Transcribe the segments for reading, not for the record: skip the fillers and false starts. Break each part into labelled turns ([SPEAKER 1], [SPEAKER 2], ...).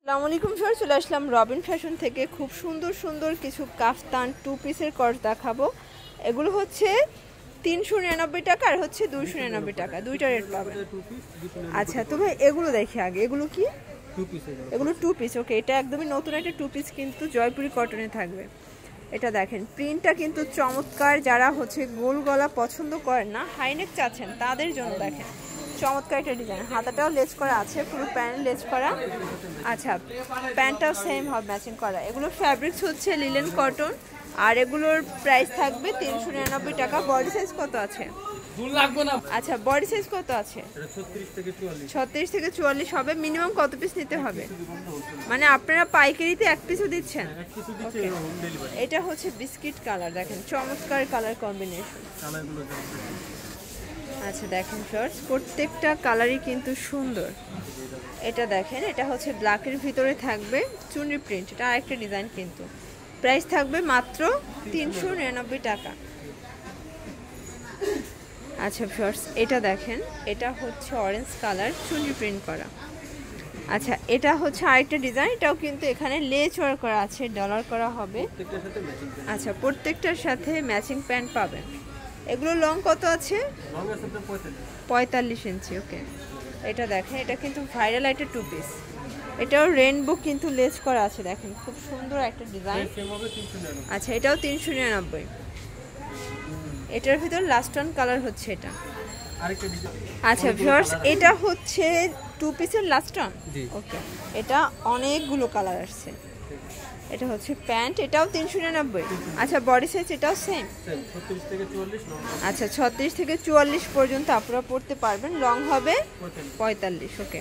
[SPEAKER 1] আসসালামু আলাইকুম স্যার, চলে আসলাম রবিন ফ্যাশন থেকে। খুব সুন্দর সুন্দর কিছু কাফতান টু পিসের কট দেখাবো। এগুলো হচ্ছে 399 টাকা আর হচ্ছে 299 টাকা, দুইটা রেট পাবেন। আচ্ছা, তো ভাই এগুলো দেখি আগে, এগুলো কি? এগুলো টু পিস। ওকে, এটা একদমই নতুন একটা টু পিস, কিন্তু জয়পুরি কটনে থাকবে। এটা দেখেন, প্রিন্টটা কিন্তু চমৎকার। যারা হচ্ছে গোল গলা পছন্দ করেন না, হাইনেক চাচ্ছেন, তাদের জন্য দেখেন চমৎকার একটা ডিজাইন। হাতাটাও লেস করা আছে, পুরো প্যান্ট লেস করা। আচ্ছা, প্যান্টটাও সেম হবে, ম্যাচিং করা। এগুলোর ফ্যাব্রিক্স হচ্ছে লিলেন কটন, আর এগুলোর প্রাইস থাকবে 399 টাকা। বডি সাইজ কত আছে? আচ্ছা, বডি সাইজ কত আছে? 36 থেকে 44 হবে। মিনিমাম কত পিস নিতে হবে? মানে আপনারা পাইকারিতে এক পিসও দিচ্ছেন? এটা হচ্ছে বিস্কিট কালার, দেখেন চমৎকার কালার কম্বিনেশন। আচ্ছা দেখেন শর্টস, প্রত্যেকটা কালারই কিন্তু সুন্দর। এটা দেখেন, এটা হচ্ছে ব্ল্যাকের ভিতরে থাকবে চুনরি প্রিন্ট। এটা আরেকটা ডিজাইন, কিন্তু প্রাইস থাকবে মাত্র 399 টাকা। আচ্ছা শর্টস, এটা দেখেন, এটা হচ্ছে অরেঞ্জ কালার চুনরি প্রিন্ট করা। আচ্ছা, এটা হচ্ছে আরেকটা ডিজাইন, এটাও কিন্তু এখানে লেস ওয়ার্ক করা আছে, ডলার করা হবে। আচ্ছা, প্রত্যেকটার সাথে ম্যাচিং প্যান্ট পাবেন। এগুলো লং কত আছে? 45 ইঞ্চি। ওকে, এটা দেখেন, এটা কিন্তু ভাইরাল একটা টু পিস। এটাও রেইনবো কিন্তু লেস করা আছে, দেখেন খুব সুন্দর একটা ডিজাইন। আচ্ছা, এটাও 399। এটার ভিতর লাস্ট ওয়ান কালার হচ্ছে এটা। আচ্ছা ভিউয়ার্স, এটা হচ্ছে টু পিসের লাস্ট ওয়ান। ওকে, এটা অনেকগুলো কালার আসছে। এটা হচ্ছে প্যান্ট, এটাও 399। আচ্ছা, বডি সাইজ এটাও সেম? আচ্ছা, 36 থেকে 44 পর্যন্ত আপনারা পড়তে পারবেন। লং হবে 45। ওকে,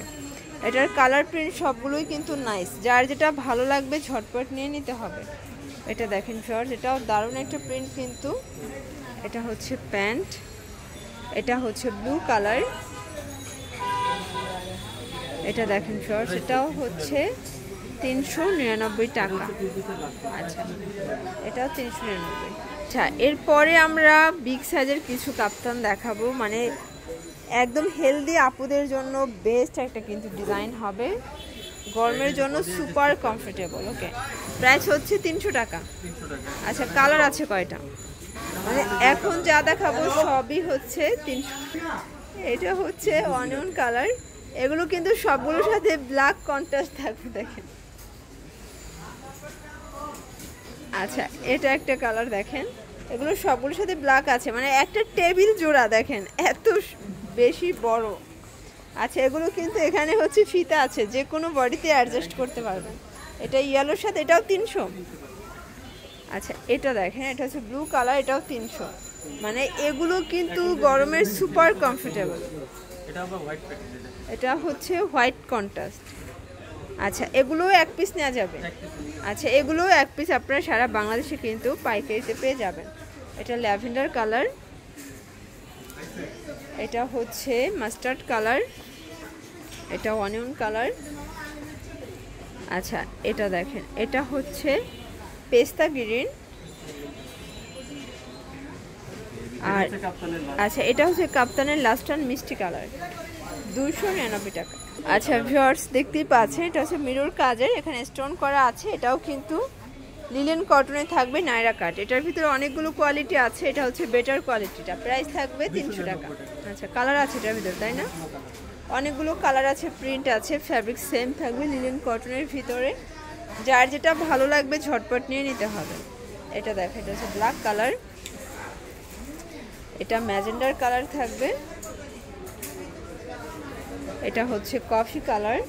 [SPEAKER 1] এটার কালার প্রিন্ট সবগুলোই কিন্তু নাইস। যার যেটা ভালো লাগবে ঝটপট নিয়ে নিতে হবে। এটা দেখেন শর্ট, এটাও দারুণ একটা প্রিন্ট কিন্তু। এটা হচ্ছে প্যান্ট, এটা হচ্ছে ব্লু কালার। এটা দেখেন শর্ট, এটাও হচ্ছে 399 টাকা। আচ্ছা, এটাও 399। আচ্ছা, এরপরে আমরা বিগ সাইজের কিছু কাপ্তান দেখাবো। মানে একদম হেলদি আপুদের জন্য বেস্ট একটা কিন্তু ডিজাইন হবে, গরমের জন্য সুপার কমফোর্টেবল। ওকে, প্রাইস হচ্ছে 300 টাকা। আচ্ছা, কালার আছে কয়টা? মানে এখন যা দেখাবো সবই হচ্ছে 300। এটা হচ্ছে অনিয়ন কালার। এগুলো কিন্তু সবগুলোর সাথে ব্ল্যাক কন্ট্রাস্ট থাকবে, দেখেন। আচ্ছা, এটা একটা কালার দেখেন, এগুলো সবগুলোর সাথে ব্ল্যাক আছে, মানে একটা টেবিল জোড়া, দেখেন এত বেশি বড়। আচ্ছা, এগুলো কিন্তু এখানে হচ্ছে ফিতা আছে, যে কোনো বডিতে অ্যাডজাস্ট করতে পারবেন। এটা ইয়েলোর সাথে, এটাও 300। আচ্ছা, এটা দেখেন, এটা হচ্ছে ব্লু কালার, এটাও 300। মানে এগুলো কিন্তু গরমের সুপার কমফোর্টেবল। এটা হচ্ছে হোয়াইট কন্ট্রাস্ট। আচ্ছা, এগুলোও এক পিস নেওয়া যাবে? আচ্ছা, এগুলোও এক পিস আপনারা সারা বাংলাদেশে কিন্তু পাইকারিতে পেয়ে যাবেন। এটা ল্যাভেন্ডার কালার, এটা হচ্ছে মাস্টার্ড কালার, এটা অনিয়ন কালার। আচ্ছা, এটা দেখেন, এটা হচ্ছে পেস্তা গ্রিন। আর আচ্ছা, এটা হচ্ছে কাপ্তানের লাস্ট ওয়ান মিষ্টি কালার, 299 টাকা। আচ্ছা ভিউয়ার্স, দেখতেই পাচ্ছেন, এটা হচ্ছে মিরর কাজের, এখানে স্টোন করা আছে। এটাও কিন্তু লিলেন কটনে থাকবে, নাইরা কাট। এটার ভিতরে অনেকগুলো কোয়ালিটি আছে, এটা হচ্ছে বেটার কোয়ালিটিটা। প্রাইস থাকবে 300 টাকা। আচ্ছা, কালার আছে এটার ভিতরে, তাই না? অনেকগুলো কালার আছে, প্রিন্ট আছে, ফ্যাব্রিক সেম থাকবে লিলেন কটনের ভিতরে। যার যেটা ভালো লাগবে ঝটপট নিয়ে নিতে হবে। এটা দেখো, এটা হচ্ছে ব্ল্যাক কালার, এটা ম্যাজেন্ডার কালার থাকবে, এটা হচ্ছে কফি কালার,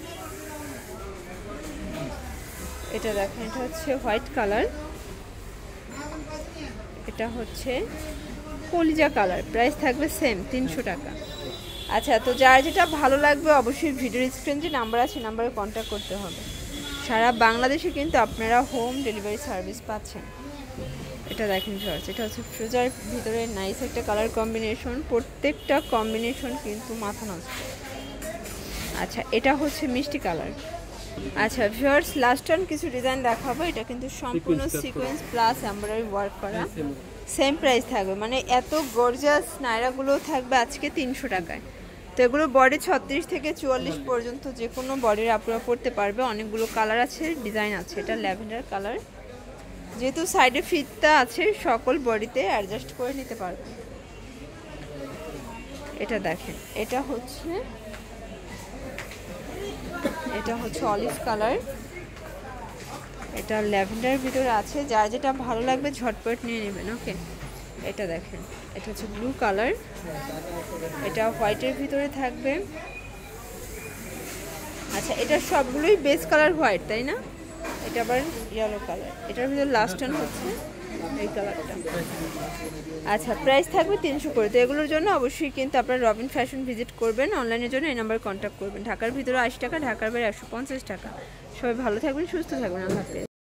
[SPEAKER 1] এটা দেখেন, এটা হচ্ছে হোয়াইট কালার, এটা হচ্ছে কলিজা কালার। প্রাইস থাকবে সেম 300 টাকা। আচ্ছা, তো যার যেটা ভালো লাগবে অবশ্যই ভিডিওর স্ক্রিনে যে নাম্বার আছে, নাম্বারে কন্ট্যাক্ট করতে হবে। সারা বাংলাদেশে কিন্তু আপনারা হোম ডেলিভারি সার্ভিস পাচ্ছেন। এটা দেখেন ভিউয়ার্স, এটা হচ্ছে ফ্রোজার ভিতরে নাইস একটা কালার কম্বিনেশন। প্রত্যেকটা কম্বিনেশন কিন্তু মাথা নষ্ট। আচ্ছা, এটা হচ্ছে মিষ্টি কালার। আচ্ছা ভিউয়ার্স, লাস্ট ওয়ান কিছু ডিজাইন দেখাবো। এটা কিন্তু সম্পূর্ণ সিকোয়েন্স প্লাস এমব্রয়ডারি ওয়ার্ক করা, সেম প্রাইস থাকবে। মানে এত গর্জিয়াস নায়রাগুলো থাকবে আজকে 300 টাকায়। তো এগুলো বডি 36 থেকে 44 পর্যন্ত যে কোনো বডির আপনারা পরতে পারবে। অনেকগুলো কালার আছে, ডিজাইন আছে। এটা ল্যাভেন্ডার কালার, যেহেতু সাইডে ফিতটা আছে সকল বডিতে অ্যাডজাস্ট করে নিতে পারবে। এটা দেখেন, এটা হচ্ছে অলিভ কালার, এটা ল্যাভেন্ডারের ভিতরে আছে। যার যেটা ভালো লাগবে ঝটপট নিয়ে নেবেন। ওকে, এটা দেখেন, এটা হচ্ছে ব্লু কালার, এটা হোয়াইটের ভিতরে থাকবে। আচ্ছা, এটা সবগুলোই বেস কালার হোয়াইট, তাই না? এটা আবার ইয়েলো কালার, এটার ভিতরে লাস্ট টান হচ্ছে এই কালারটা। আচ্ছা, প্রাইস থাকবে 300 করে। তো এগুলোর জন্য অবশ্যই কিন্তু আপনারা রবিন ফ্যাশন ভিজিট করবেন। অনলাইনের জন্য এই নাম্বারে কন্ট্যাক্ট করবেন। ঢাকার ভিতরে 80 টাকা, ঢাকার বাইরে 150 টাকা। সবাই ভালো থাকবেন, সুস্থ থাকবেন। আল্লাহ হাফেজ।